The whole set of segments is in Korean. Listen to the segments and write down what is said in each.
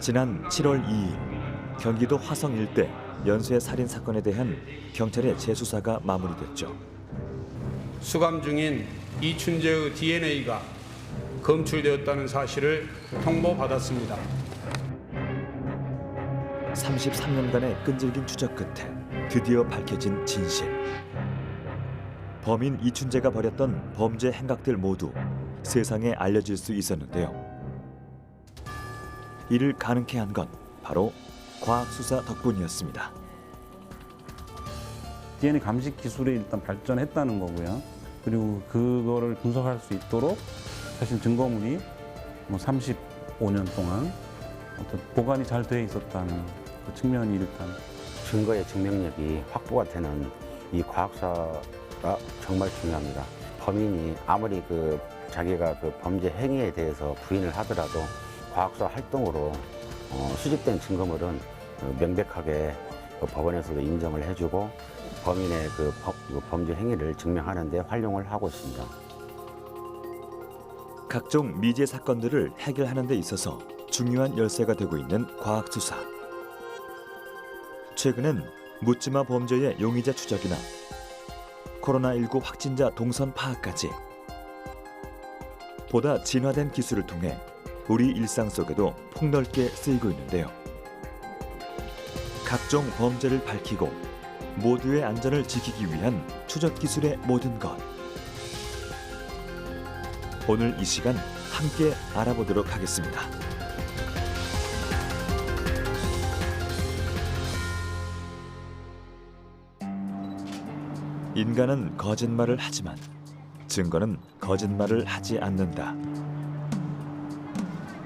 지난 7월 2일 경기도 화성 일대 연쇄 살인 사건에 대한 경찰의 재수사가 마무리됐죠. 수감 중인 이춘재의 DNA가 검출되었다는 사실을 통보받았습니다. 33년간의 끈질긴 추적 끝에 드디어 밝혀진 진실. 범인 이춘재가 벌였던 범죄 행각들 모두 세상에 알려질 수 있었는데요. 이를 가능케 한 건 바로 과학수사 덕분이었습니다. DNA 감식 기술이 일단 발전했다는 거고요. 그리고 그거를 분석할 수 있도록 사실 증거물이 35년 동안 어떤 보관이 잘 돼 있었다는 그 측면이 일단 증거의 증명력이 확보가 되는 이 과학수사가 정말 중요합니다. 범인이 아무리 자기가 범죄 행위에 대해서 부인을 하더라도 과학수사 활동으로 수집된 증거물은 명백하게 법원에서도 인정을 해주고 범인의 범죄 행위를 증명하는 데 활용을 하고 있습니다. 각종 미제 사건들을 해결하는 데 있어서 중요한 열쇠가 되고 있는 과학수사. 최근엔 묻지마 범죄의 용의자 추적이나 코로나19 확진자 동선 파악까지 보다 진화된 기술을 통해 우리 일상 속에도 폭넓게 쓰이고 있는데요. 각종 범죄를 밝히고 모두의 안전을 지키기 위한 추적 기술의 모든 것. 오늘 이 시간 함께 알아보도록 하겠습니다. 인간은 거짓말을 하지만 증거는 거짓말을 하지 않는다.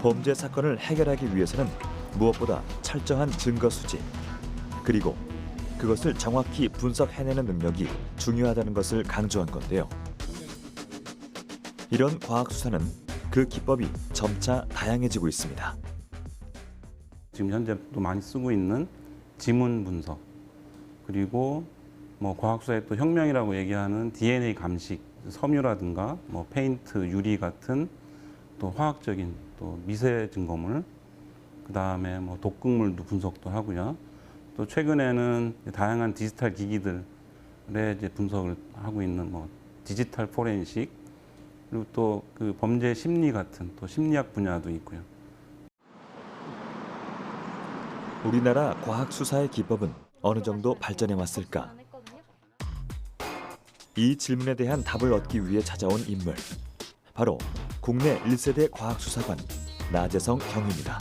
범죄 사건을 해결하기 위해서는 무엇보다 철저한 증거 수집, 그리고 그것을 정확히 분석해내는 능력이 중요하다는 것을 강조한 건데요. 이런 과학수사는 그 기법이 점차 다양해지고 있습니다. 지금 현재 또 많이 쓰고 있는 지문 분석, 그리고 과학수사의 또 혁명이라고 얘기하는 DNA 감식, 섬유라든가 페인트, 유리 같은 또 화학적인 또 미세 증거물, 그 다음에 독극물도 분석도 하고요. 또 최근에는 다양한 디지털 기기들의 이제 분석을 하고 있는 디지털 포렌식, 그리고 또 그 범죄 심리 같은 또 심리학 분야도 있고요. 우리나라 과학 수사의 기법은 어느 정도 발전해 왔을까? 이 질문에 대한 답을 얻기 위해 찾아온 인물, 바로 국내 1세대 과학수사관 나재성 경위입니다.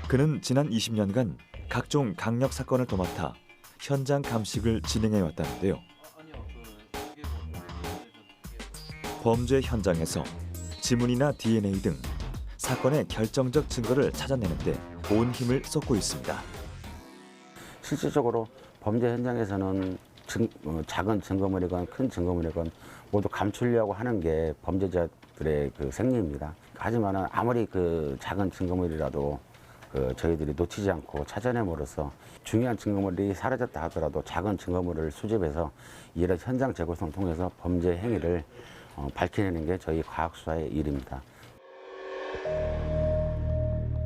그는 지난 20년간 각종 강력 사건을 도맡아 현장 감식을 진행해 왔다는데요. 범죄 현장에서 지문이나 DNA 등 사건의 결정적 증거를 찾아내는 데 온 힘을 쏟고 있습니다. 실질적으로 범죄 현장에서는 작은 증거물이건 큰 증거물이건 모두 감추려고 하는 게 범죄자들의 생리입니다. 하지만 아무리 작은 증거물이라도 저희들이 놓치지 않고 찾아냄으로써 중요한 증거물이 사라졌다 하더라도 작은 증거물을 수집해서 이런 현장 재구성을 통해서 범죄 행위를 밝혀내는 게 저희 과학수사의 일입니다.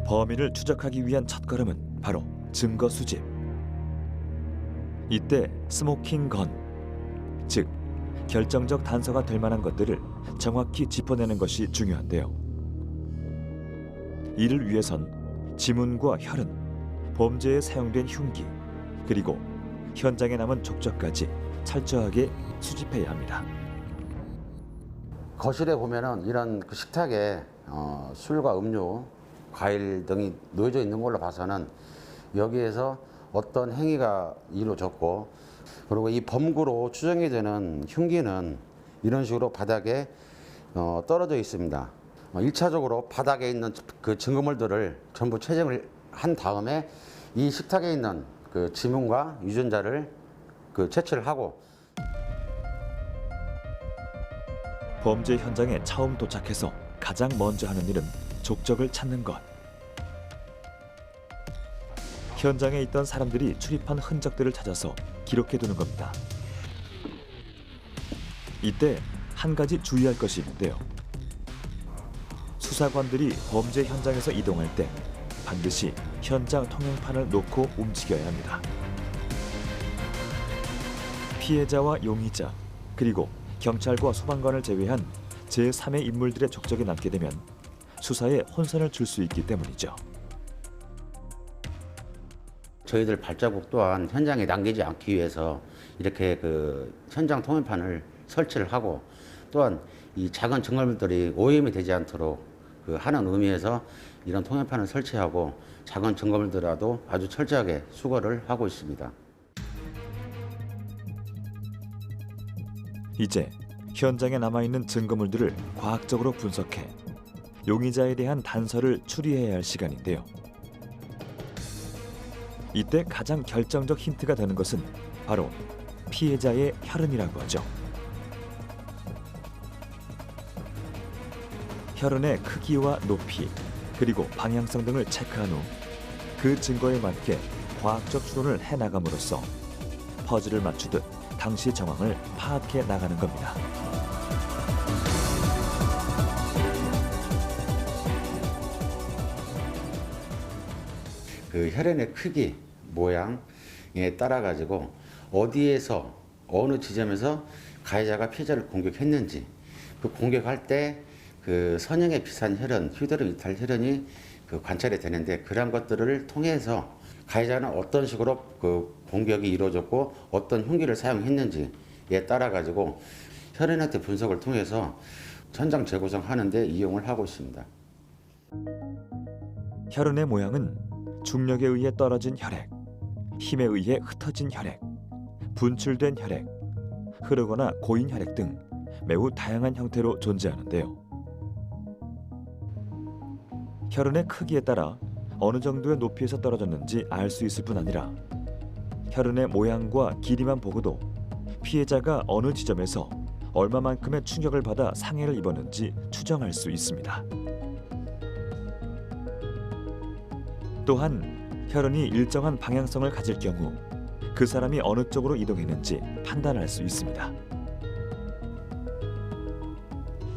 범인을 추적하기 위한 첫걸음은 바로 증거 수집. 이때 스모킹 건, 즉 결정적 단서가 될 만한 것들을 정확히 짚어내는 것이 중요한데요. 이를 위해선 지문과 혈흔, 범죄에 사용된 흉기, 그리고 현장에 남은 족적까지 철저하게 수집해야 합니다. 거실에 보면은 이런 식탁에 술과 음료, 과일 등이 놓여져 있는 걸로 봐서는 여기에서 어떤 행위가 이루어졌고, 그리고 이 범구로 추정이 되는 흉기는 이런 식으로 바닥에 떨어져 있습니다. 1차적으로 바닥에 있는 그 증거물들을 전부 채점을 한 다음에 이 식탁에 있는 지문과 유전자를 채취를 하고, 범죄 현장에 처음 도착해서 가장 먼저 하는 일은 족적을 찾는 것. 현장에 있던 사람들이 출입한 흔적들을 찾아서 기록해두는 겁니다. 이때 한 가지 주의할 것이 있는데요. 수사관들이 범죄 현장에서 이동할 때 반드시 현장 통행판을 놓고 움직여야 합니다. 피해자와 용의자 그리고 경찰과 소방관을 제외한 제3의 인물들의 족적이 남게 되면 수사에 혼선을 줄 수 있기 때문이죠. 저희들 발자국 또한 현장에 남기지 않기 위해서 이렇게 그 현장 통행판을 설치를 하고 또한 이 작은 증거물들이 오염이 되지 않도록 그 하는 의미에서 이런 통행판을 설치하고 작은 증거물들라도 아주 철저하게 수거를 하고 있습니다. 이제 현장에 남아있는 증거물들을 과학적으로 분석해 용의자에 대한 단서를 추리해야 할 시간인데요. 이때 가장 결정적 힌트가 되는 것은 바로 피해자의 혈흔이라고 하죠. 혈흔의 크기와 높이 그리고 방향성 등을 체크한 후 그 증거에 맞게 과학적 추론을 해나감으로써 퍼즐을 맞추듯 당시 정황을 파악해 나가는 겁니다. 그 혈흔의 크기, 모양에 따라 가지고 어디에서 어느 지점에서 가해자가 피해자를 공격했는지 그 공격할 때 그 선형에 비슷한 혈흔, 휴대로 이탈 혈흔이 그 관찰이 되는데 그러한 것들을 통해서 가해자는 어떤 식으로 그 공격이 이루어졌고 어떤 흉기를 사용했는지에 따라 가지고 혈흔 형태 분석을 통해서 현장 재구성하는 데 이용을 하고 있습니다. 혈흔의 모양은 중력에 의해 떨어진 혈액, 힘에 의해 흩어진 혈액, 분출된 혈액, 흐르거나 고인 혈액 등 매우 다양한 형태로 존재하는데요. 혈흔의 크기에 따라 어느 정도의 높이에서 떨어졌는지 알 수 있을 뿐 아니라 혈흔의 모양과 길이만 보고도 피해자가 어느 지점에서 얼마만큼의 충격을 받아 상해를 입었는지 추정할 수 있습니다. 또한 혈흔이 일정한 방향성을 가질 경우 그 사람이 어느 쪽으로 이동했는지 판단할 수 있습니다.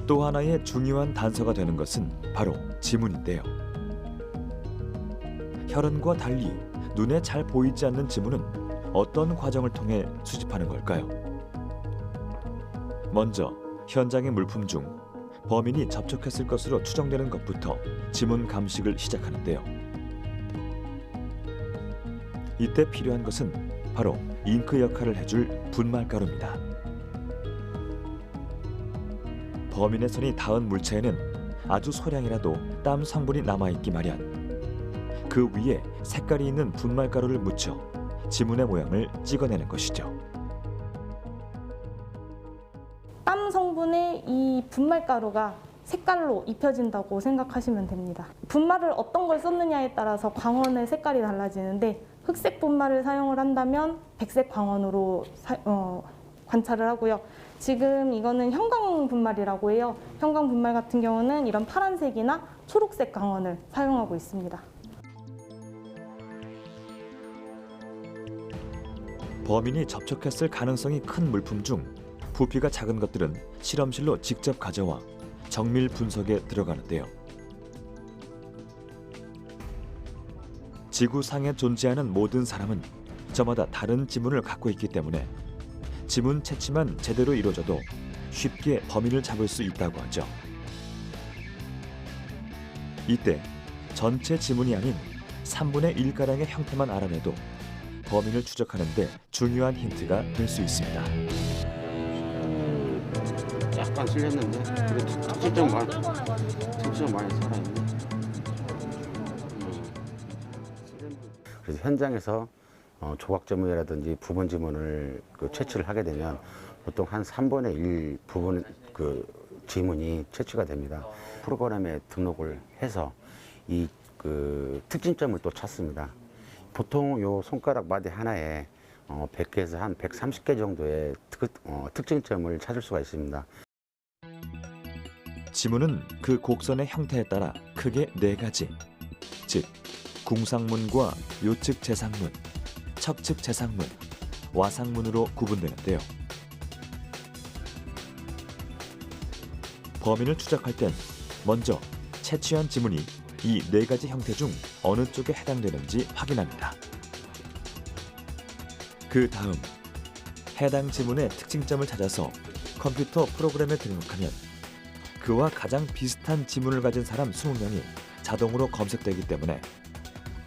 또 하나의 중요한 단서가 되는 것은 바로 지문인데요. 혈흔과 달리 눈에 잘 보이지 않는 지문은 어떤 과정을 통해 수집하는 걸까요? 먼저 현장의 물품 중 범인이 접촉했을 것으로 추정되는 것부터 지문 감식을 시작하는데요. 이때 필요한 것은 바로 잉크 역할을 해줄 분말가루입니다. 범인의 손이 닿은 물체에는 아주 소량이라도 땀 성분이 남아있기 마련. 그 위에 색깔이 있는 분말가루를 묻혀 지문의 모양을 찍어내는 것이죠. 땀 성분의 이 분말가루가 색깔로 입혀진다고 생각하시면 됩니다. 분말을 어떤 걸 썼느냐에 따라서 광원의 색깔이 달라지는데 흑색 분말을 사용을 한다면 백색 광원으로 관찰을 하고요. 지금 이거는 형광 분말이라고 해요. 형광 분말 같은 경우는 이런 파란색이나 초록색 광원을 사용하고 있습니다. 범인이 접촉했을 가능성이 큰 물품 중 부피가 작은 것들은 실험실로 직접 가져와 정밀 분석에 들어가는데요. 지구상에 존재하는 모든 사람은 저마다 다른 지문을 갖고 있기 때문에 지문 채취만 제대로 이루어져도 쉽게 범인을 잡을 수 있다고 하죠. 이때 전체 지문이 아닌 3분의 1가량의 형태만 알아내도 범인을 추적하는 데 중요한 힌트가 될 수 있습니다. 약간 쓸렸는데 그래도 특징점 많이 살아있네. 그래서 현장에서 조각 지문이라든지 부분 지문을 채취를 하게 되면 보통 한 3분의 1 부분 지문이 채취가 됩니다. 프로그램에 등록을 해서 이 특징점을 또 찾습니다. 보통 요 손가락 마디 하나에 100개에서 한 130개 정도의 특징점을 찾을 수가 있습니다. 지문은 그 곡선의 형태에 따라 크게 4가지, 즉 궁상문과 요측 재상문, 척측 재상문, 와상문으로 구분되는데요. 범인을 추적할 땐 먼저 채취한 지문이 이 네 가지 형태 중 어느 쪽에 해당되는지 확인합니다. 그 다음 해당 지문의 특징점을 찾아서 컴퓨터 프로그램에 등록하면 그와 가장 비슷한 지문을 가진 사람 20명이 자동으로 검색되기 때문에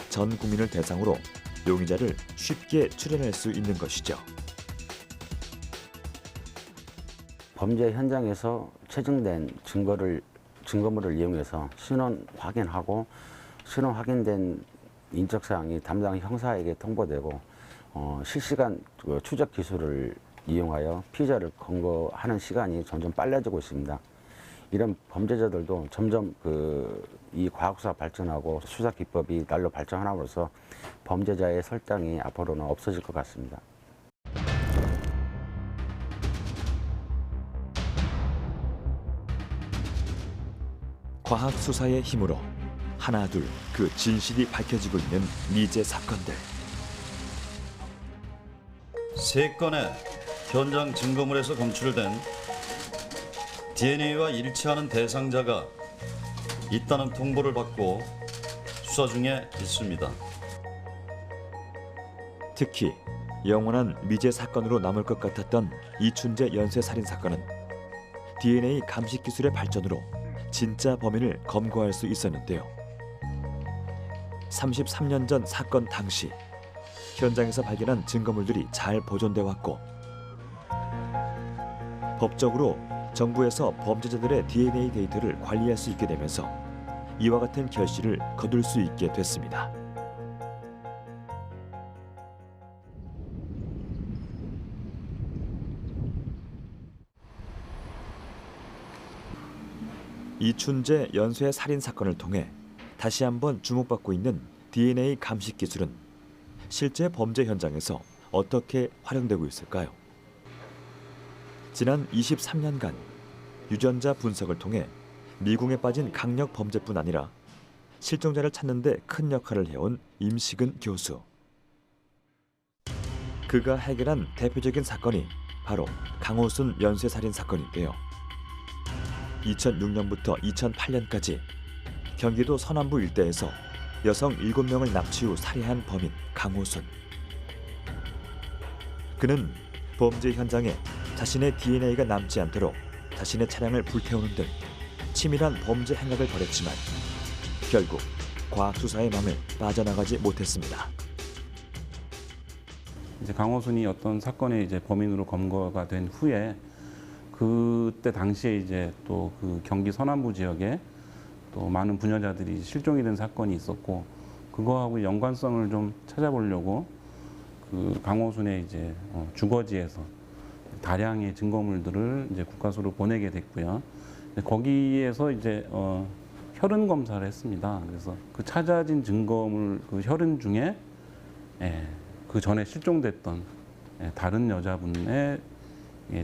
전 국민을 대상으로 용의자를 쉽게 추려낼 수 있는 것이죠. 범죄 현장에서 체증된 증거물을 이용해서 신원 확인하고 신원 확인된 인적사항이 담당 형사에게 통보되고 실시간 추적 기술을 이용하여 피의자를 검거하는 시간이 점점 빨라지고 있습니다. 이런 범죄자들도 점점 이 과학수사 발전하고 수사 기법이 날로 발전함으로써 범죄자의 설정이 앞으로는 없어질 것 같습니다. 과학 수사의 힘으로 하나둘 그 진실이 밝혀지고 있는 미제 사건들. 세 건의 현장 증거물에서 검출된 DNA와 일치하는 대상자가 있다는 통보를 받고 수사 중에 있습니다. 특히 영원한 미제 사건으로 남을 것 같았던 이춘재 연쇄살인 사건은 DNA 감식 기술의 발전으로 진짜 범인을 검거할 수 있었는데요. 33년 전 사건 당시 현장에서 발견한 증거물들이 잘 보존돼 왔고 법적으로 정부에서 범죄자들의 DNA 데이터를 관리할 수 있게 되면서 이와 같은 결실을 거둘 수 있게 됐습니다. 이춘재 연쇄 살인 사건을 통해 다시 한번 주목받고 있는 DNA 감식 기술은 실제 범죄 현장에서 어떻게 활용되고 있을까요? 지난 23년간 유전자 분석을 통해 미궁에 빠진 강력 범죄뿐 아니라 실종자를 찾는 데 큰 역할을 해온 임식은 교수. 그가 해결한 대표적인 사건이 바로 강호순 연쇄살인 사건인데요. 2006년부터 2008년까지 경기도 서남부 일대에서 여성 7명을 납치 후 살해한 범인 강호순. 그는 범죄 현장에 자신의 DNA가 남지 않도록 자신의 차량을 불태우는 등 치밀한 범죄 행각을 벌였지만 결국 과학 수사의 망을 빠져나가지 못했습니다. 이제 강호순이 어떤 사건의 이제 범인으로 검거가 된 후에 그때 당시에 이제 또 그 경기 서남부 지역에 또 많은 부녀자들이 실종이 된 사건이 있었고 그거하고 연관성을 좀 찾아보려고 그 강호순의 이제 주거지에서 다량의 증거물들을 이제 국과수로 보내게 됐고요. 거기에서 이제 혈흔 검사를 했습니다. 그래서 그 찾아진 증거물 그 혈흔 중에 그 전에 실종됐던 다른 여자분의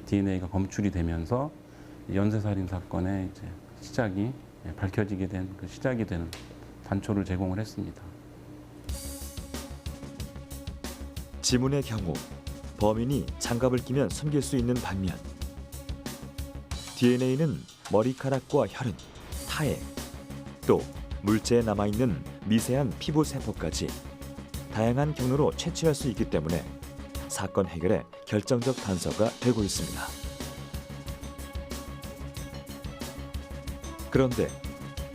DNA가 검출이 되면서 연쇄살인 사건의 이제 시작이 밝혀지게 된 그 시작이 되는 단초를 제공을 했습니다. 지문의 경우 범인이 장갑을 끼면 숨길 수 있는 반면 DNA는 머리카락과 혈흔, 타액, 또 물체에 남아있는 미세한 피부 세포까지 다양한 경로로 채취할 수 있기 때문에 사건 해결에 결정적 단서가 되고 있습니다. 그런데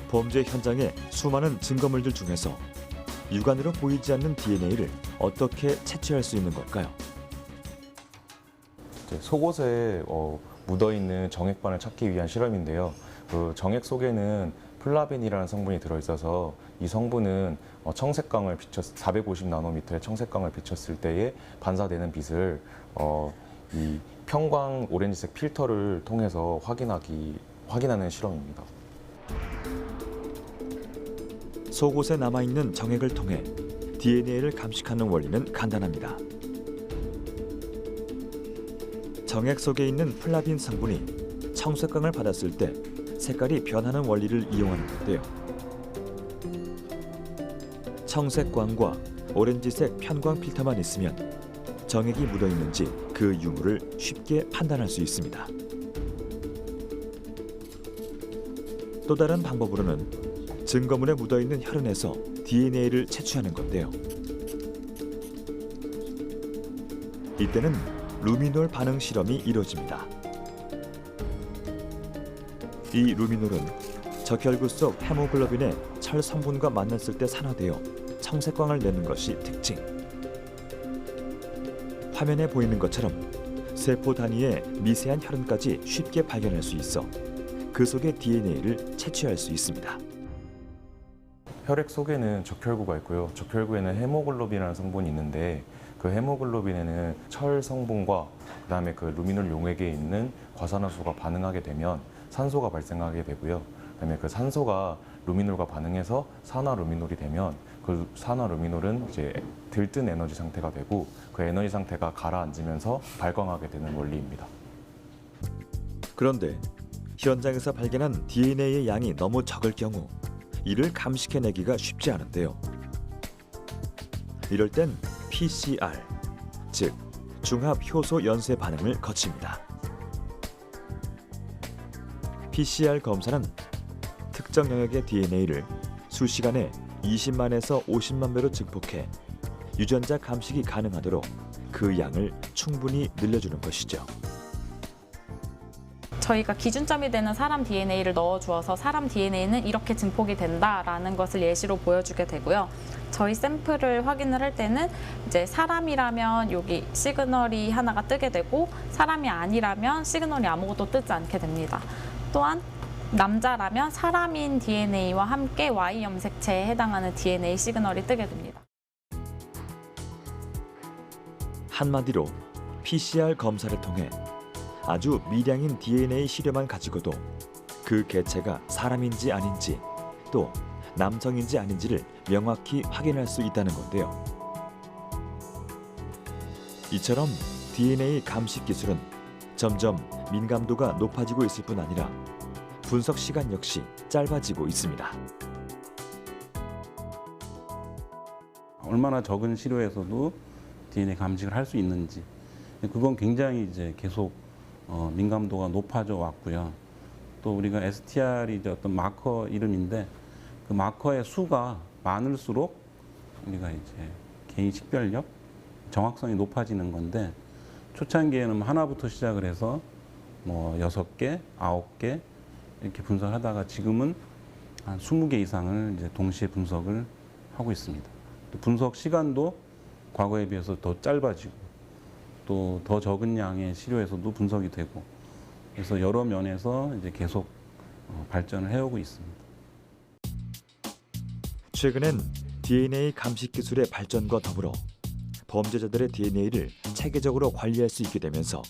범죄 현장의 수많은 증거물들 중에서 육안으로 보이지 않는 DNA를 어떻게 채취할 수 있는 걸까요? 속옷에 묻어있는 정액반을 찾기 위한 실험인데요. 그 정액 속에는 플라벤이라는 성분이 들어있어서 이 성분은 청색광을 450나노미터의 청색광을 비췄을 때에 반사되는 빛을 이 편광 오렌지색 필터를 통해서 확인하는 실험입니다. 속옷에 남아있는 정액을 통해 DNA를 감식하는 원리는 간단합니다. 정액 속에 있는 플라빈 성분이 청색광을 받았을 때 색깔이 변하는 원리를 이용하는 건데요. 청색광과 오렌지색 편광 필터만 있으면 정액이 묻어있는지 그 유무를 쉽게 판단할 수 있습니다. 또 다른 방법으로는 증거물에 묻어있는 혈흔에서 DNA를 채취하는 건데요. 이때는 루미놀 반응 실험이 이루어집니다. 이 루미놀은 적혈구 속 헤모글로빈의 철 성분과 만났을 때 산화되어 청색광을 내는 것이 특징. 화면에 보이는 것처럼 세포 단위의 미세한 혈흔까지 쉽게 발견할 수 있어 그 속의 DNA를 채취할 수 있습니다. 혈액 속에는 적혈구가 있고요. 적혈구에는 헤모글로빈이라는 성분이 있는데 그 헤모글로빈에는 철 성분과 그다음에 그 루미놀 용액에 있는 과산화수가 반응하게 되면 산소가 발생하게 되고요. 그다음에 그 산소가 루미놀과 반응해서 산화 루미놀이 되면 그 산화 루미놀은 이제 들뜬 에너지 상태가 되고 그 에너지 상태가 가라앉으면서 발광하게 되는 원리입니다. 그런데 현장에서 발견한 DNA의 양이 너무 적을 경우 이를 감식해내기가 쉽지 않은데요. 이럴 땐 PCR, 즉 중합 효소 연쇄 반응을 거칩니다. PCR 검사는 특정 영역의 DNA를 수시간에 20만에서 50만 배로 증폭해 유전자 감식이 가능하도록 그 양을 충분히 늘려주는 것이죠. 저희가 기준점이 되는 사람 DNA를 넣어주어서 사람 DNA는 이렇게 증폭이 된다라는 것을 예시로 보여주게 되고요. 저희 샘플을 확인을 할 때는 이제 사람이라면 여기 시그널이 하나가 뜨게 되고 사람이 아니라면 시그널이 아무것도 뜨지 않게 됩니다. 또한 남자라면 사람인 DNA와 함께 Y 염색체에 해당하는 DNA 시그널이 뜨게 됩니다. 한마디로 PCR 검사를 통해 아주 미량인 DNA 시료만 가지고도 그 개체가 사람인지 아닌지 또 남성인지 아닌지를 명확히 확인할 수 있다는 건데요. 이처럼 DNA 감식 기술은 점점 민감도가 높아지고 있을 뿐 아니라 분석 시간 역시 짧아지고 있습니다. 얼마나 적은 시료에서도 DNA 감식을 할 수 있는지 그건 굉장히 이제 계속 민감도가 높아져 왔고요. 또 우리가 STR이 이제 어떤 마커 이름인데 그 마커의 수가 많을수록 우리가 이제 개인 식별력, 정확성이 높아지는 건데 초창기에는 하나부터 시작을 해서 뭐 6개, 9개 이렇게 분석하다가 지금은 한 20개 이상을 이제 동시에 분석을 하고 있습니다. 또 분석 시간도 과거에 비해서 더 짧아지고 또 더 적은 양의 시료에서도 분석이 되고 그래서 여러 면에서 이제 계속 발전을 해오고 있습니다. 최근엔 DNA 감식 기술의 발전과 더불어 범죄자들의 DNA를 체계적으로 관리할 수 있게 되면서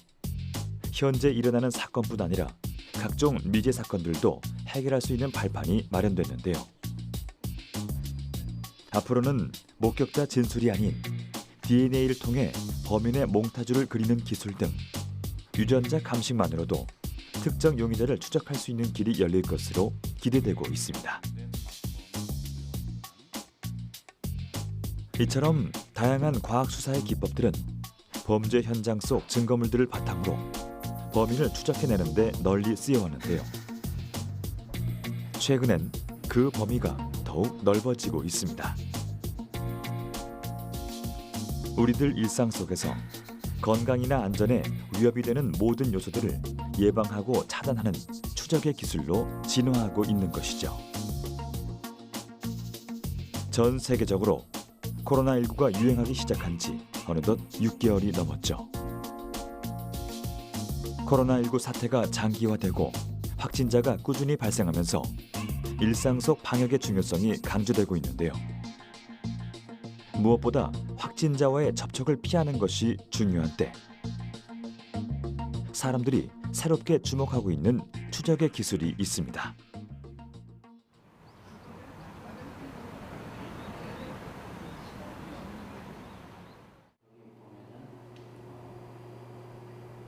현재 일어나는 사건뿐 아니라 각종 미제 사건들도 해결할 수 있는 발판이 마련됐는데요. 앞으로는 목격자 진술이 아닌 DNA를 통해 범인의 몽타주를 그리는 기술 등 유전자 감식만으로도 특정 용의자를 추적할 수 있는 길이 열릴 것으로 기대되고 있습니다. 이처럼 다양한 과학 수사의 기법들은 범죄 현장 속 증거물들을 바탕으로 범인을 추적해내는 데 널리 쓰여왔는데요. 최근엔 그 범위가 더욱 넓어지고 있습니다. 우리들 일상 속에서 건강이나 안전에 위협이 되는 모든 요소들을 예방하고 차단하는 추적의 기술로 진화하고 있는 것이죠. 전 세계적으로 코로나19가 유행하기 시작한 지 어느덧 6개월이 넘었죠. 코로나19 사태가 장기화되고 확진자가 꾸준히 발생하면서 일상 속 방역의 중요성이 강조되고 있는데요. 무엇보다 확진자와의 접촉을 피하는 것이 중요한 때 사람들이 새롭게 주목하고 있는 추적의 기술이 있습니다.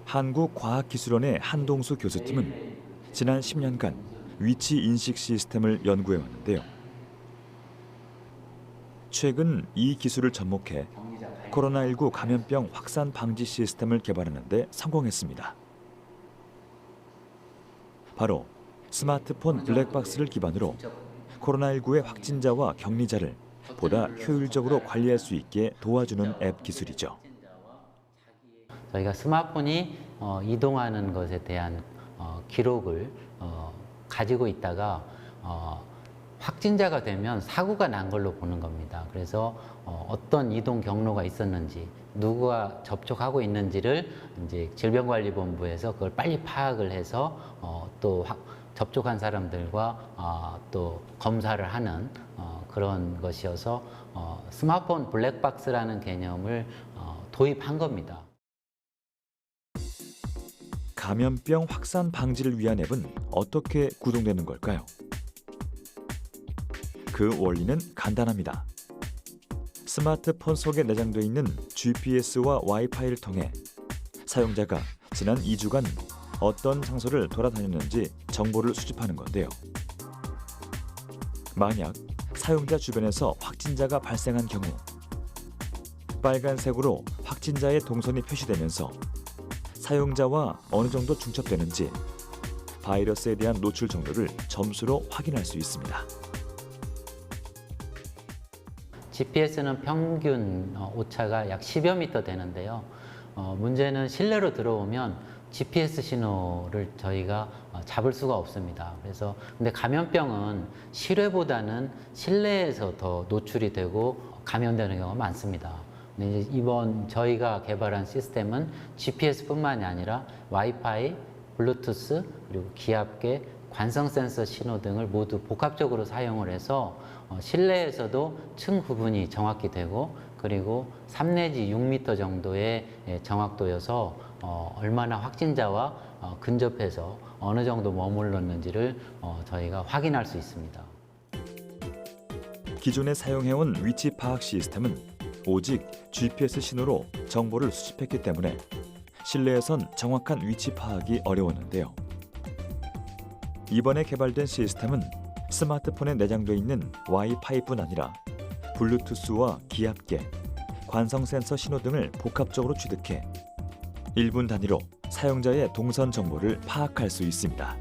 한국과학기술원의 한동수 교수팀은 지난 10년간 위치 인식 시스템을 연구해 왔는데요. 최근 이 기술을 접목해 코로나19 감염병 확산 방지 시스템을 개발하는 데 성공했습니다. 바로 스마트폰 블랙박스를 기반으로 코로나19의 확진자와 격리자를 보다 효율적으로 관리할 수 있게 도와주는 앱 기술이죠. 저희가 스마트폰이 이동하는 것에 대한 기록을 가지고 있다가 확진자가 되면 사고가 난 걸로 보는 겁니다. 그래서 어떤 이동 경로가 있었는지, 누구가 접촉하고 있는지를 이제 질병관리본부에서 그걸 빨리 파악을 해서 또 접촉한 사람들과 또 검사를 하는 그런 것이어서 스마트폰 블랙박스라는 개념을 도입한 겁니다. 감염병 확산 방지를 위한 앱은 어떻게 구동되는 걸까요? 그 원리는 간단합니다. 스마트폰 속에 내장되어 있는 GPS와 와이파이를 통해 사용자가 지난 2주간 어떤 장소를 돌아다녔는지 정보를 수집하는 건데요. 만약 사용자 주변에서 확진자가 발생한 경우 빨간색으로 확진자의 동선이 표시되면서 사용자와 어느 정도 중첩되는지 바이러스에 대한 노출 정도를 점수로 확인할 수 있습니다. GPS는 평균 오차가 약 10여 미터 되는데요. 문제는 실내로 들어오면 GPS 신호를 저희가 잡을 수가 없습니다. 그래서 근데 감염병은 실외보다는 실내에서 더 노출이 되고 감염되는 경우가 많습니다. 근데 이번 저희가 개발한 시스템은 GPS뿐만이 아니라 와이파이, 블루투스, 그리고 기압계, 관성 센서 신호 등을 모두 복합적으로 사용을 해서 실내에서도 층 구분이 정확히 되고 그리고 3 내지 6m 정도의 정확도여서 얼마나 확진자와 근접해서 어느 정도 머물렀는지를 저희가 확인할 수 있습니다. 기존에 사용해온 위치 파악 시스템은 오직 GPS 신호로 정보를 수집했기 때문에 실내에선 정확한 위치 파악이 어려웠는데요. 이번에 개발된 시스템은 스마트폰에 내장되어 있는 와이파이뿐 아니라 블루투스와 기압계, 관성 센서 신호 등을 복합적으로 취득해 1분 단위로 사용자의 동선 정보를 파악할 수 있습니다.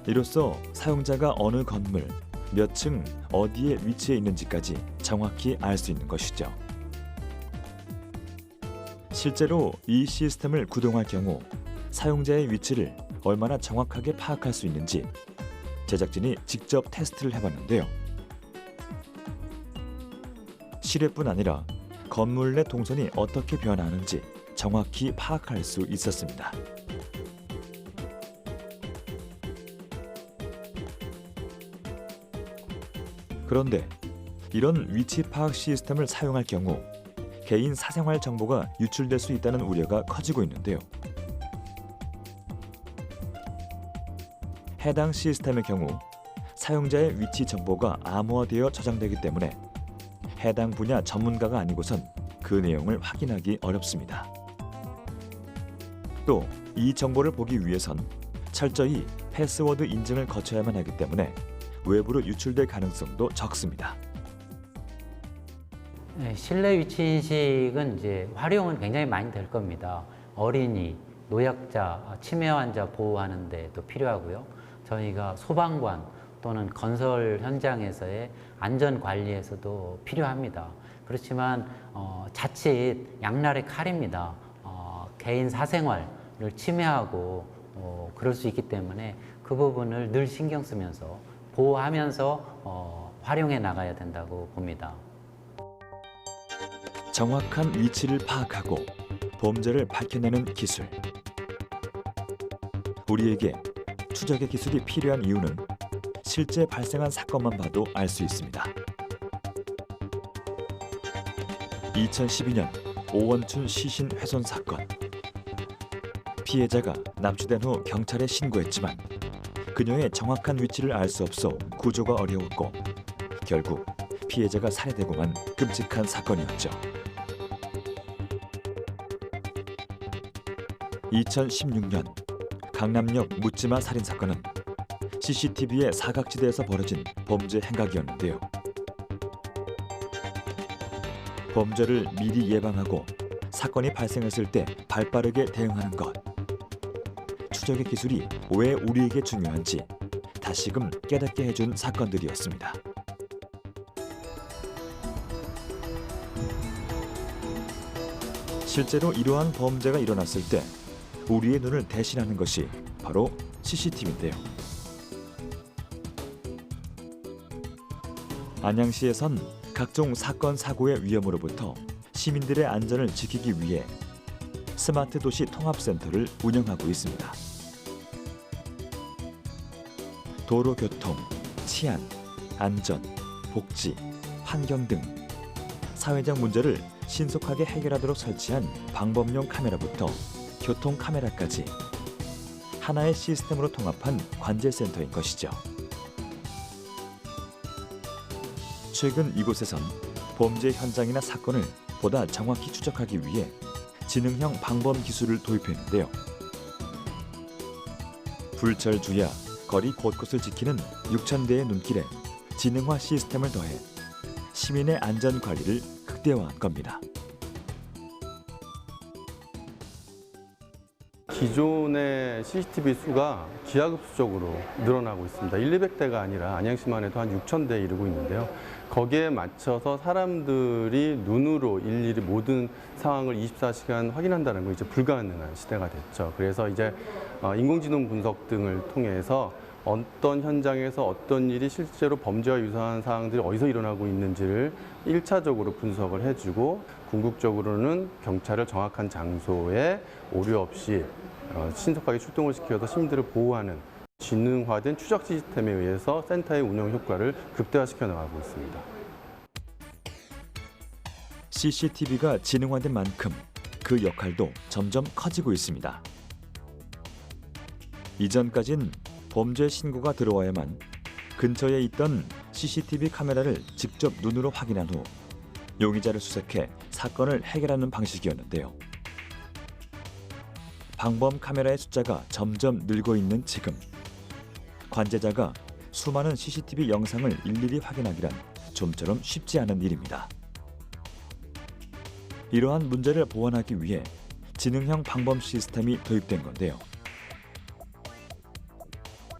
이로써 사용자가 어느 건물, 몇 층, 어디에 위치해 있는지까지 정확히 알 수 있는 것이죠. 실제로 이 시스템을 구동할 경우 사용자의 위치를 얼마나 정확하게 파악할 수 있는지 제작진이 직접 테스트를 해봤는데요. 실외뿐 아니라 건물 내 동선이 어떻게 변하는지 정확히 파악할 수 있었습니다. 그런데 이런 위치 파악 시스템을 사용할 경우 개인 사생활 정보가 유출될 수 있다는 우려가 커지고 있는데요. 해당 시스템의 경우 사용자의 위치 정보가 암호화되어 저장되기 때문에 해당 분야 전문가가 아니고선 그 내용을 확인하기 어렵습니다. 또 이 정보를 보기 위해선 철저히 패스워드 인증을 거쳐야만 하기 때문에 외부로 유출될 가능성도 적습니다. 네, 실내 위치 인식은 이제 활용은 굉장히 많이 될 겁니다. 어린이, 노약자, 치매 환자 보호하는 데도 필요하고요. 저희가 소방관 또는 건설 현장에서의 안전 관리에서도 필요합니다. 그렇지만 자칫 양날의 칼입니다. 개인 사생활을 침해하고 그럴 수 있기 때문에 그 부분을 늘 신경 쓰면서 보호하면서 활용해 나가야 된다고 봅니다. 정확한 위치를 파악하고 범죄를 밝혀내는 기술. 우리에게 추적의 기술이 필요한 이유는 실제 발생한 사건만 봐도 알 수 있습니다. 2012년 오원춘 시신 훼손 사건. 피해자가 납치된 후 경찰에 신고했지만 그녀의 정확한 위치를 알 수 없어 구조가 어려웠고 결국 피해자가 살해되고만 끔찍한 사건이었죠. 2016년 강남역 묻지마 살인 사건은 CCTV의 사각지대에서 벌어진 범죄 행각이었는데요. 범죄를 미리 예방하고 사건이 발생했을 때 발빠르게 대응하는 것. 추적의 기술이 왜 우리에게 중요한지 다시금 깨닫게 해준 사건들이었습니다. 실제로 이러한 범죄가 일어났을 때 우리의 눈을 대신하는 것이 바로 CCTV인데요. 안양시에선 각종 사건 사고의 위험으로부터 시민들의 안전을 지키기 위해 스마트 도시 통합센터를 운영하고 있습니다. 도로교통, 치안, 안전, 복지, 환경 등 사회적 문제를 신속하게 해결하도록 설치한 방범용 카메라부터 교통 카메라까지 하나의 시스템으로 통합한 관제센터인 것이죠. 최근 이곳에선 범죄 현장이나 사건을 보다 정확히 추적하기 위해 지능형 방범 기술을 도입했는데요. 불철주야 거리 곳곳을 지키는 6,000대의 눈길에 지능화 시스템을 더해 시민의 안전 관리를 극대화한 겁니다. 기존의 CCTV 수가 기하급수적으로 늘어나고 있습니다. 200대가 아니라 안양시만 해도 한 6,000대에 이르고 있는데요. 거기에 맞춰서 사람들이 눈으로 일일이 모든 상황을 24시간 확인한다는 건 이제 불가능한 시대가 됐죠. 그래서 이제 인공지능 분석 등을 통해서 어떤 현장에서 어떤 일이 실제로 범죄와 유사한 사항들이 어디서 일어나고 있는지를 1차적으로 분석을 해주고 궁극적으로는 경찰을 정확한 장소에 오류 없이 신속하게 출동을 시켜서 시민들을 보호하는 지능화된 추적 시스템에 의해서 센터의 운영 효과를 극대화시켜 나가고 있습니다. CCTV가 지능화된 만큼 그 역할도 점점 커지고 있습니다. 이전까진 범죄 신고가 들어와야만 근처에 있던 CCTV 카메라를 직접 눈으로 확인한 후 용의자를 수색해 사건을 해결하는 방식이었는데요. 방범 카메라의 숫자가 점점 늘고 있는 지금 관제자가 수많은 CCTV 영상을 일일이 확인하기란 좀처럼 쉽지 않은 일입니다. 이러한 문제를 보완하기 위해 지능형 방범 시스템이 도입된 건데요.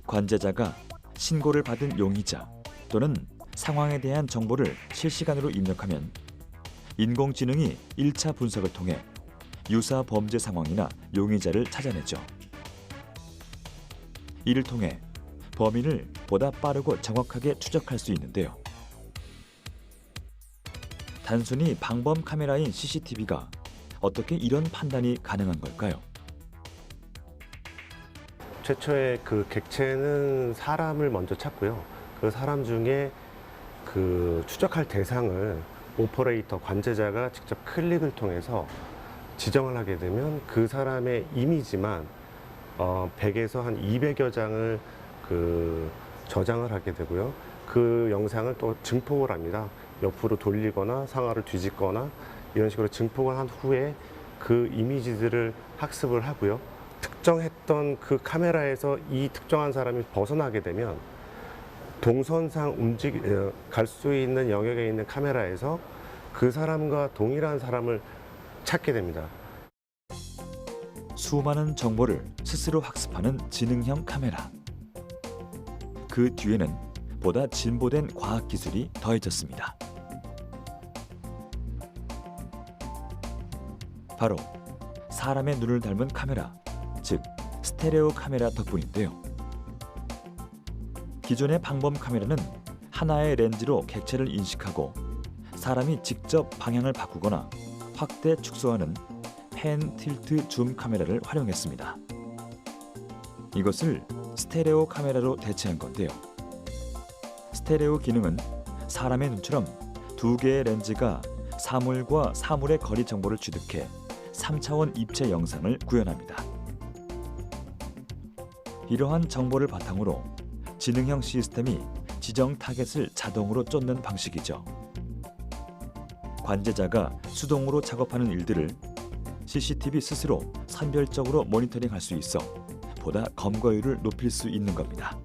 관제자가 신고를 받은 용의자 또는 상황에 대한 정보를 실시간으로 입력하면 인공지능이 1차 분석을 통해 유사 범죄 상황이나 용의자를 찾아내죠. 이를 통해 범인을 보다 빠르고 정확하게 추적할 수 있는데요. 단순히 방범 카메라인 CCTV가 어떻게 이런 판단이 가능한 걸까요? 최초의 그 객체는 사람을 먼저 찾고요. 그 사람 중에 그 추적할 대상을 오퍼레이터, 관제자가 직접 클릭을 통해서 지정을 하게 되면 그 사람의 이미지만 100에서 한 200여 장을 그 저장을 하게 되고요. 그 영상을 또 증폭을 합니다. 옆으로 돌리거나 상하를 뒤집거나 이런 식으로 증폭을 한 후에 그 이미지들을 학습을 하고요. 특정했던 그 카메라에서 이 특정한 사람이 벗어나게 되면 동선상 갈 수 있는 영역에 있는 카메라에서 그 사람과 동일한 사람을 찾게 됩니다. 수많은 정보를 스스로 학습하는 지능형 카메라. 그 뒤에는 보다 진보된 과학 기술이 더해졌습니다. 바로 사람의 눈을 닮은 카메라, 즉 스테레오 카메라 덕분인데요. 기존의 방범 카메라는 하나의 렌즈로 객체를 인식하고 사람이 직접 방향을 바꾸거나 확대 축소하는 팬 틸트 줌 카메라를 활용했습니다. 이것을 스테레오 카메라로 대체한 건데요. 스테레오 기능은 사람의 눈처럼 두 개의 렌즈가 사물과 사물의 거리 정보를 취득해 3차원 입체 영상을 구현합니다. 이러한 정보를 바탕으로 지능형 시스템이 지정 타겟을 자동으로 쫓는 방식이죠. 관제자가 수동으로 작업하는 일들을 CCTV 스스로 선별적으로 모니터링할 수 있어 보다 검거율을 높일 수 있는 겁니다.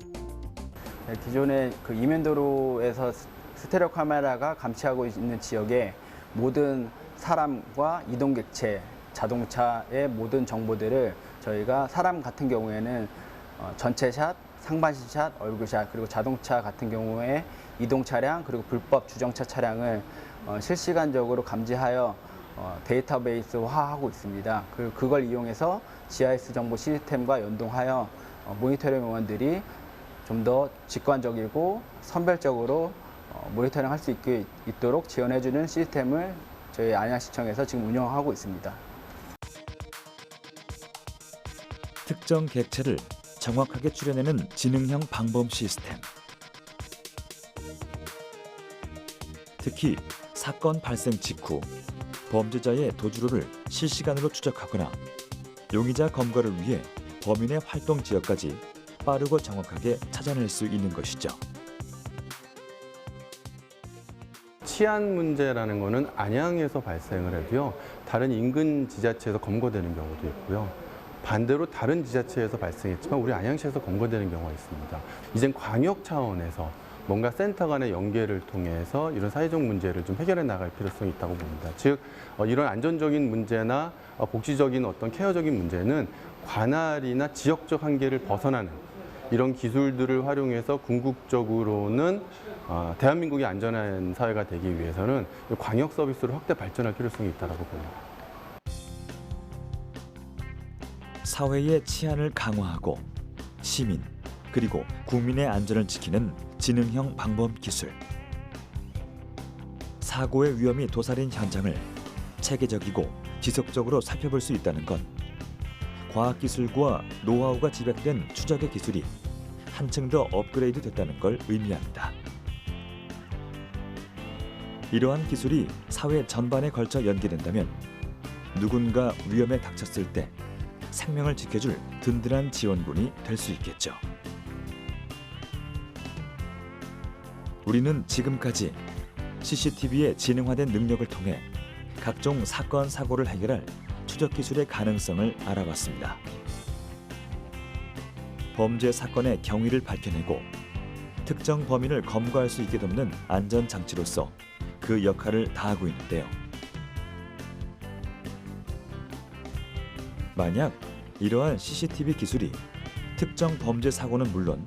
기존의 그 이면도로에서 스테레오 카메라가 감시하고 있는 지역에 모든 사람과 이동객체, 자동차의 모든 정보들을 저희가 사람 같은 경우에는 전체 샷, 상반신 샷, 얼굴 샷, 그리고 자동차 같은 경우에 이동 차량 그리고 불법 주정차 차량을 실시간적으로 감지하여 데이터베이스화하고 있습니다. 그리고 그걸 이용해서 GIS 정보 시스템과 연동하여 모니터링 요원들이 좀 더 직관적이고 선별적으로 모니터링할 수 있도록 지원해주는 시스템을 저희 안양시청에서 지금 운영하고 있습니다. 특정 객체를 정확하게 추려내는 지능형 방범 시스템. 특히 사건 발생 직후 범죄자의 도주로를 실시간으로 추적하거나 용의자 검거를 위해 범인의 활동 지역까지 빠르고 정확하게 찾아낼 수 있는 것이죠. 치안 문제라는 거는 안양에서 발생을 해도요, 다른 인근 지자체에서 검거되는 경우도 있고요. 반대로 다른 지자체에서 발생했지만 우리 안양시에서 검거되는 경우가 있습니다. 이젠 광역 차원에서 뭔가 센터 간의 연계를 통해서 이런 사회적 문제를 좀 해결해 나갈 필요성이 있다고 봅니다. 즉, 이런 안전적인 문제나 복지적인 어떤 케어적인 문제는 관할이나 지역적 한계를 벗어나는 이런 기술들을 활용해서 궁극적으로는 대한민국이 안전한 사회가 되기 위해서는 광역 서비스로 확대 발전할 필요성이 있다고 봅니다. 사회의 치안을 강화하고 시민 그리고 국민의 안전을 지키는 지능형 방범 기술. 사고의 위험이 도사린 현장을 체계적이고 지속적으로 살펴볼 수 있다는 건 과학기술과 노하우가 집약된 추적의 기술이 한층 더 업그레이드 됐다는 걸 의미합니다. 이러한 기술이 사회 전반에 걸쳐 연계된다면 누군가 위험에 닥쳤을 때 생명을 지켜줄 든든한 지원군이 될 수 있겠죠. 우리는 지금까지 CCTV의 지능화된 능력을 통해 각종 사건, 사고를 해결할 추적 기술의 가능성을 알아봤습니다. 범죄 사건의 경위를 밝혀내고 특정 범인을 검거할 수 있게 돕는 안전장치로서 그 역할을 다하고 있는데요. 만약 이러한 CCTV 기술이 특정 범죄 사고는 물론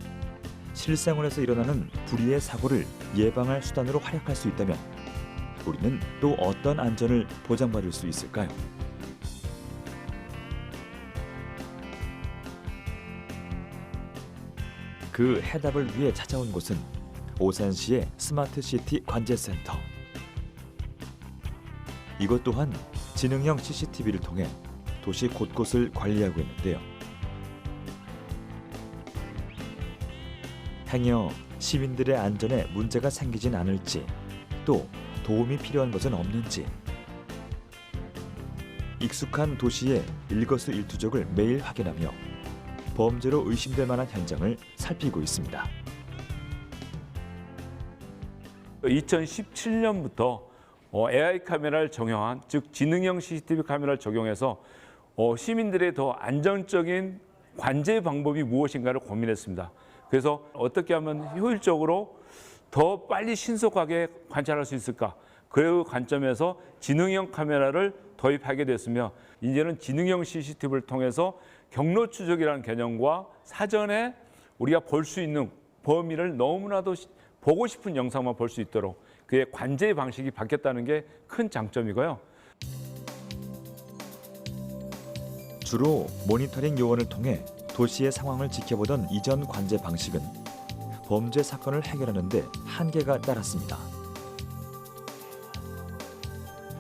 실생활에서 일어나는 불의의 사고를 예방할 수단으로 활약할 수 있다면 우리는 또 어떤 안전을 보장받을 수 있을까요? 그 해답을 위해 찾아온 곳은 오산시의 스마트시티 관제센터. 이것 또한 지능형 CCTV를 통해 도시 곳곳을 관리하고 있는데요. 행여 시민들의 안전에 문제가 생기진 않을지, 또 도움이 필요한 것은 없는지, 익숙한 도시의 일거수일투족을 매일 확인하며 범죄로 의심될 만한 현장을 살피고 있습니다. 2017년부터 AI 카메라를 적용한, 즉 지능형 CCTV 카메라를 적용해서 시민들의 더 안정적인 관제 방법이 무엇인가를 고민했습니다. 그래서 어떻게 하면 효율적으로 더 빨리 신속하게 관찰할 수 있을까? 그 관점에서 지능형 카메라를 도입하게 됐으며, 이제는 지능형 CCTV를 통해서 경로 추적이라는 개념과 사전에 우리가 볼 수 있는 범인을 너무나도 보고 싶은 영상만 볼 수 있도록 그의 관제 방식이 바뀌었다는 게 큰 장점이고요. 주로 모니터링 요원을 통해 도시의 상황을 지켜보던 이전 관제 방식은 범죄 사건을 해결하는 데 한계가 따랐습니다.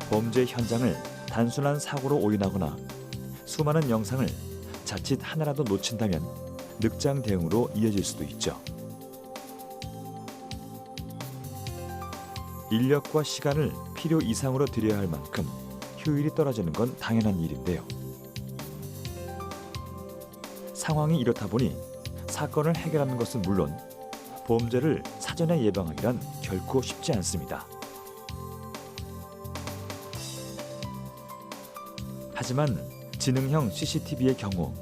범죄 현장을 단순한 사고로 오인하거나 수많은 영상을 자칫 하나라도 놓친다면 늑장 대응으로 이어질 수도 있죠. 인력과 시간을 필요 이상으로 들여야 할 만큼 효율이 떨어지는 건 당연한 일인데요. 상황이 이렇다 보니 사건을 해결하는 것은 물론 범죄를 사전에 예방하기란 결코 쉽지 않습니다. 하지만 지능형 CCTV의 경우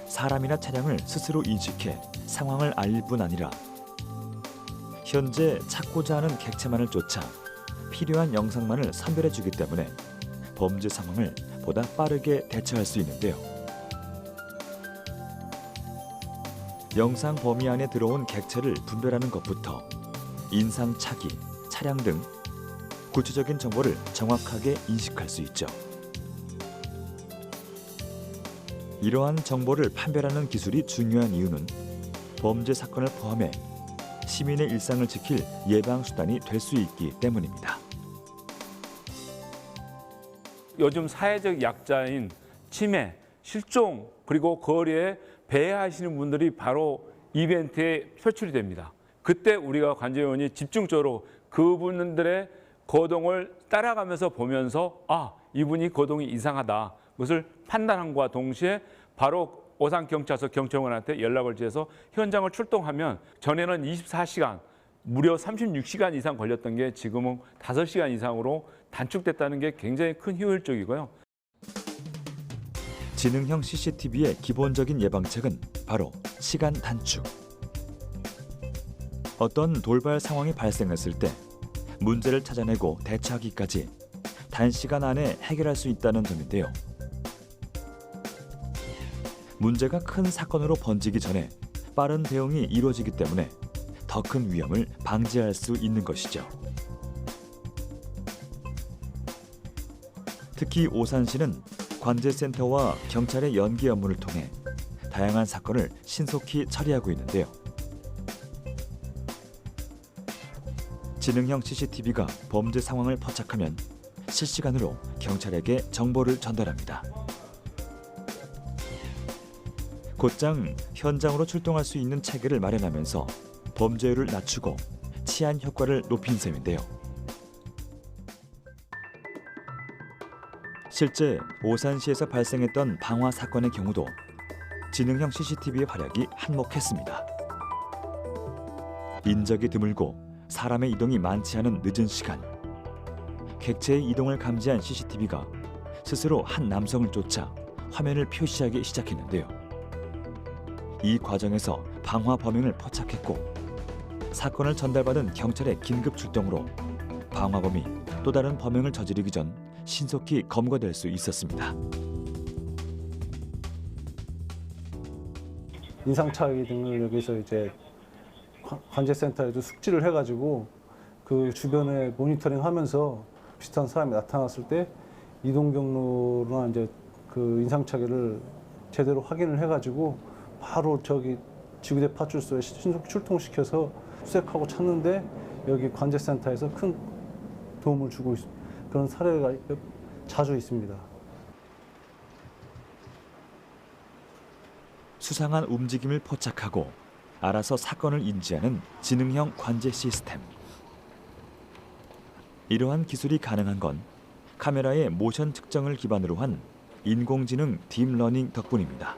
사람이나 차량을 스스로 인식해 상황을 알릴 뿐 아니라 현재 찾고자 하는 객체만을 쫓아 필요한 영상만을 선별해 주기 때문에 범죄 상황을 보다 빠르게 대처할 수 있는데요. 영상 범위 안에 들어온 객체를 분별하는 것부터 인상 차기, 차량 등 구체적인 정보를 정확하게 인식할 수 있죠. 이러한 정보를 판별하는 기술이 중요한 이유는 범죄 사건을 포함해 시민의 일상을 지킬 예방 수단이 될 수 있기 때문입니다. 요즘 사회적 약자인 치매, 실종, 그리고 거리에 배회하시는 분들이 바로 이벤트에 표출이 됩니다. 그때 우리가 관제위원이 집중적으로 그분들의 거동을 따라가면서 보면서 이분이 거동이 이상하다. 그것을 판단함과 동시에 바로 오산경찰서 경찰관한테 연락을 지어서 현장을 출동하면 전에는 24시간, 무려 36시간 이상 걸렸던 게 지금은 5시간 이상으로 단축됐다는 게 굉장히 큰 효율적이고요. 지능형 CCTV의 기본적인 예방책은 바로 시간 단축. 어떤 돌발 상황이 발생했을 때 문제를 찾아내고 대처하기까지 단시간 안에 해결할 수 있다는 점인데요. 문제가 큰 사건으로 번지기 전에 빠른 대응이 이루어지기 때문에 더 큰 위험을 방지할 수 있는 것이죠. 특히 오산시는 관제센터와 경찰의 연계 업무를 통해 다양한 사건을 신속히 처리하고 있는데요. 지능형 CCTV가 범죄 상황을 포착하면 실시간으로 경찰에게 정보를 전달합니다. 곧장 현장으로 출동할 수 있는 체계를 마련하면서 범죄율을 낮추고 치안 효과를 높인 셈인데요. 실제 오산시에서 발생했던 방화 사건의 경우도 지능형 CCTV의 활약이 한몫했습니다. 인적이 드물고 사람의 이동이 많지 않은 늦은 시간, 객체의 이동을 감지한 CCTV가 스스로 한 남성을 쫓아 화면을 표시하기 시작했는데요. 이 과정에서 방화 범행을 포착했고 사건을 전달받은 경찰의 긴급 출동으로 방화범이 또 다른 범행을 저지르기 전 신속히 검거될 수 있었습니다. 인상착의 등을 여기서 이제 관제센터에도 숙지를 해가지고 그 주변에 모니터링하면서 비슷한 사람이 나타났을 때 이동 경로나 이제 그 인상착의를 제대로 확인을 해가지고 바로 저기 지구대 파출소에 신속 출동시켜서 수색하고 찾는데 여기 관제센터에서 큰 도움을 주고 있습니다. 그런 사례가 자주 있습니다. 수상한 움직임을 포착하고 알아서 사건을 인지하는 지능형 관제 시스템. 이러한 기술이 가능한 건 카메라의 모션 측정을 기반으로 한 인공지능 딥러닝 덕분입니다.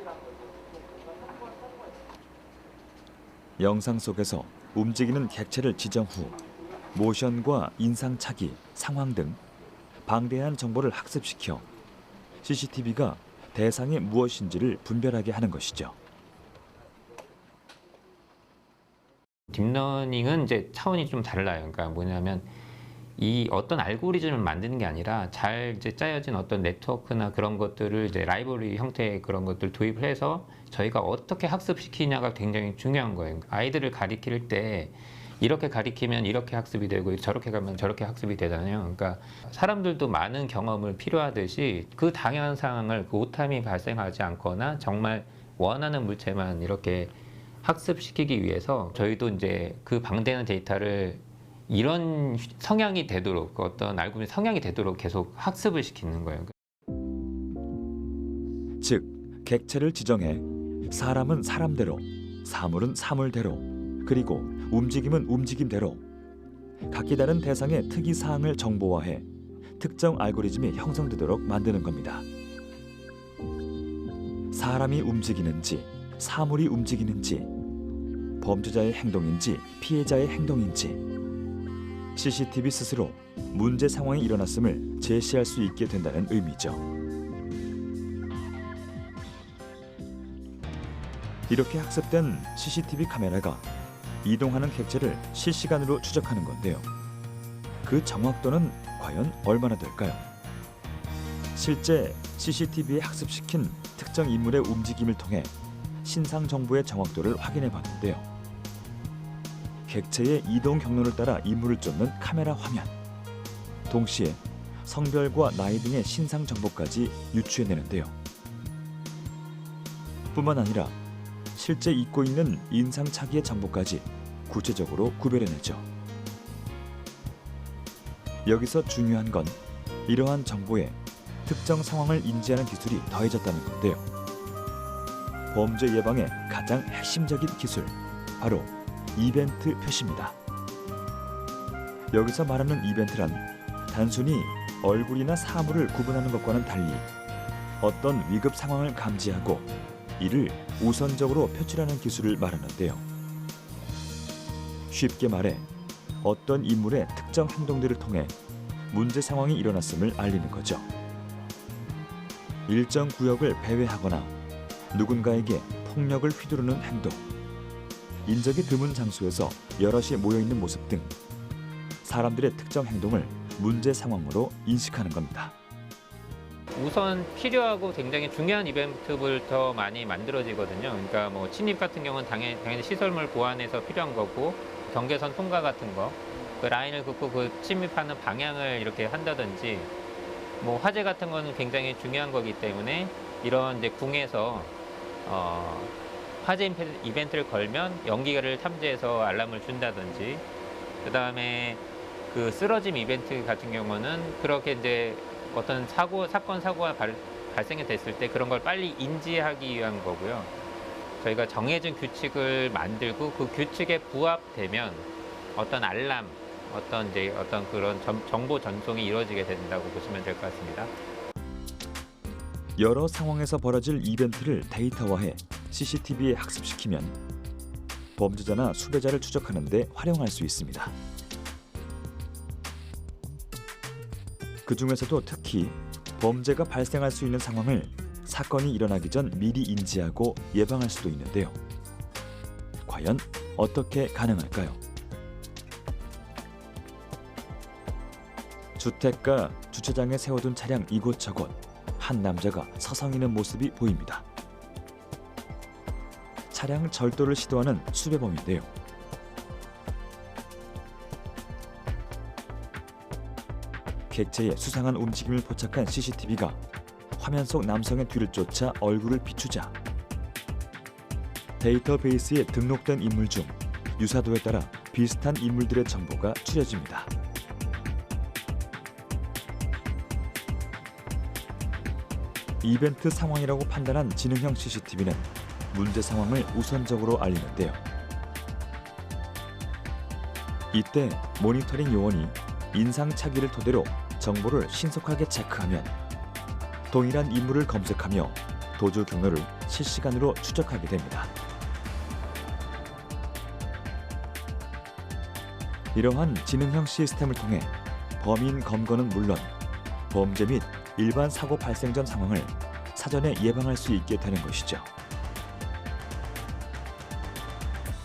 영상 속에서 움직이는 객체를 지정 후 모션과 인상착의, 상황 등 방대한 정보를 학습시켜 CCTV가 대상이 무엇인지를 분별하게 하는 것이죠. 딥러닝은 이제 차원이 좀 달라요. 그러니까 뭐냐면 이 어떤 알고리즘을 만드는 게 아니라 잘 이제 짜여진 어떤 네트워크나 그런 것들을 이제 라이브러리 형태의 그런 것들 도입을 해서 저희가 어떻게 학습시키냐가 굉장히 중요한 거예요. 아이들을 가리킬 때 이렇게 가리키면 이렇게 학습이 되고 저렇게 가면 저렇게 학습이 되잖아요. 그러니까 사람들도 많은 경험을 필요하듯이 그 당연한 상황을 그 오탐이 발생하지 않거나 정말 원하는 물체만 이렇게 학습시키기 위해서 저희도 이제 그 방대한 데이터를 이런 성향이 되도록 어떤 알고리즘 성향이 되도록 계속 학습을 시키는 거예요. 즉, 객체를 지정해 사람은 사람대로, 사물은 사물대로, 그리고 움직임은 움직임대로 각기 다른 대상의 특이 사항을 정보화해 특정 알고리즘이 형성되도록 만드는 겁니다. 사람이 움직이는지, 사물이 움직이는지, 범죄자의 행동인지 피해자의 행동인지 CCTV 스스로 문제 상황이 일어났음을 제시할 수 있게 된다는 의미죠. 이렇게 학습된 CCTV 카메라가 이동하는 객체를 실시간으로 추적하는 건데요. 그 정확도는 과연 얼마나 될까요? 실제 CCTV에 학습시킨 특정 인물의 움직임을 통해 신상 정보의 정확도를 확인해 봤는데요. 객체의 이동 경로를 따라 인물을 쫓는 카메라 화면, 동시에 성별과 나이 등의 신상 정보까지 유추해내는데요. 뿐만 아니라 실제 입고 있는 인상착의의 정보까지 구체적으로 구별해내죠. 여기서 중요한 건 이러한 정보에 특정 상황을 인지하는 기술이 더해졌다는 건데요. 범죄 예방의 가장 핵심적인 기술, 바로 이벤트 표시입니다. 여기서 말하는 이벤트란 단순히 얼굴이나 사물을 구분하는 것과는 달리 어떤 위급 상황을 감지하고 이를 우선적으로 표출하는 기술을 말하는데요. 쉽게 말해 어떤 인물의 특정 행동들을 통해 문제 상황이 일어났음을 알리는 거죠. 일정 구역을 배회하거나 누군가에게 폭력을 휘두르는 행동, 인적이 드문 장소에서 여럿이 모여있는 모습 등 사람들의 특정 행동을 문제 상황으로 인식하는 겁니다. 우선 필요하고 굉장히 중요한 이벤트부터 많이 만들어지거든요. 그러니까 뭐 침입 같은 경우는 당연히 시설물 보안에서 필요한 거고, 경계선 통과 같은 거, 그 라인을 긋고 그 침입하는 방향을 이렇게 한다든지, 뭐 화재 같은 거는 굉장히 중요한 거기 때문에 이런 이제 궁에서 화재 이벤트를 걸면 연기를 탐지해서 알람을 준다든지, 그 다음에 그 쓰러짐 이벤트 같은 경우는 그렇게 이제 어떤 사건 사고가 발생이 됐을 때 그런 걸 빨리 인지하기 위한 거고요. 저희가 정해진 규칙을 만들고 그 규칙에 부합되면 어떤 알람, 어떤 그런 정보 전송이 이루어지게 된다고 보시면 될 것 같습니다. 여러 상황에서 벌어질 이벤트를 데이터화해 CCTV에 학습시키면 범죄자나 수배자를 추적하는 데 활용할 수 있습니다. 그 중에서도 특히 범죄가 발생할 수 있는 상황을 사건이 일어나기 전 미리 인지하고 예방할 수도 있는데요. 과연 어떻게 가능할까요? 주택가 주차장에 세워둔 차량 이곳저곳 한 남자가 서성이는 모습이 보입니다. 차량 절도를 시도하는 수배범인데요. 객체의 수상한 움직임을 포착한 CCTV가 화면 속 남성의 뒤를 쫓아 얼굴을 비추자 데이터베이스에 등록된 인물 중 유사도에 따라 비슷한 인물들의 정보가 추려집니다. 이벤트 상황이라고 판단한 지능형 CCTV는 문제 상황을 우선적으로 알리는데요. 이때 모니터링 요원이 인상착의를 토대로 정보를 신속하게 체크하면 동일한 인물을 검색하며 도주 경로를 실시간으로 추적하게 됩니다. 이러한 지능형 시스템을 통해 범인 검거는 물론 범죄 및 일반 사고 발생 전 상황을 사전에 예방할 수 있게 되는 것이죠.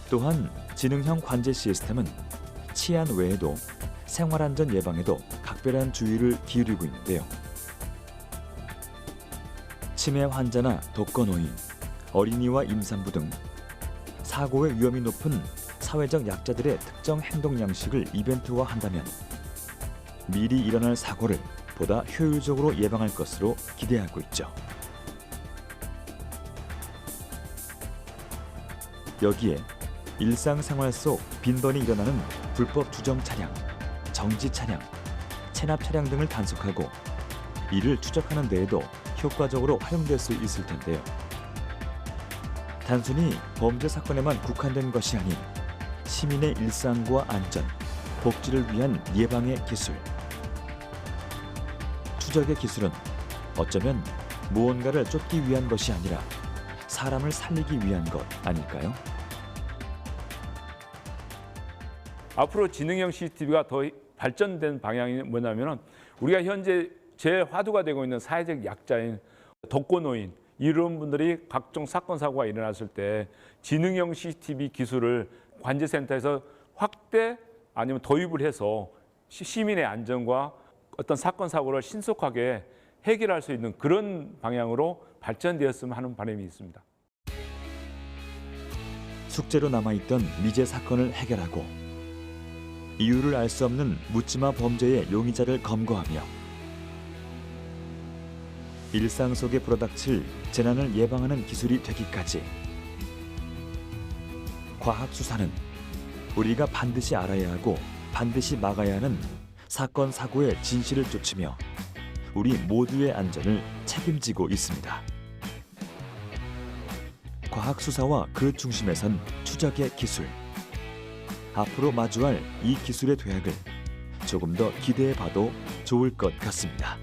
또한 지능형 관제 시스템은 치안 외에도 생활안전 예방에도 각별한 주의를 기울이고 있는데요. 치매 환자나 독거노인, 어린이와 임산부 등 사고의 위험이 높은 사회적 약자들의 특정 행동 양식을 이벤트화한다면 미리 일어날 사고를 보다 효율적으로 예방할 것으로 기대하고 있죠. 여기에 일상생활 속 빈번히 일어나는 불법 주정 차량, 정지 차량, 체납 차량 등을 단속하고 이를 추적하는 데에도 효과적으로 활용될 수 있을 텐데요. 단순히 범죄 사건에만 국한된 것이 아닌 시민의 일상과 안전, 복지를 위한 예방의 기술. 추적의 기술은 어쩌면 무언가를 쫓기 위한 것이 아니라 사람을 살리기 위한 것 아닐까요? 앞으로 지능형 CCTV가 더 발전된 방향이 뭐냐면은 우리가 현재 제일 화두가 되고 있는 사회적 약자인 독거노인 이런 분들이 각종 사건 사고가 일어났을 때 지능형 CCTV 기술을 관제센터에서 확대 아니면 도입을 해서 시민의 안전과 어떤 사건 사고를 신속하게 해결할 수 있는 그런 방향으로 발전되었으면 하는 바람이 있습니다. 숙제로 남아있던 미제 사건을 해결하고 이유를 알 수 없는 묻지마 범죄의 용의자를 검거하며 일상 속에 불어닥칠 재난을 예방하는 기술이 되기까지 과학 수사는 우리가 반드시 알아야 하고 반드시 막아야 하는 사건 사고의 진실을 쫓으며 우리 모두의 안전을 책임지고 있습니다. 과학 수사와 그 중심에 선 추적의 기술. 앞으로 마주할 이 기술의 도약을 조금 더 기대해 봐도 좋을 것 같습니다.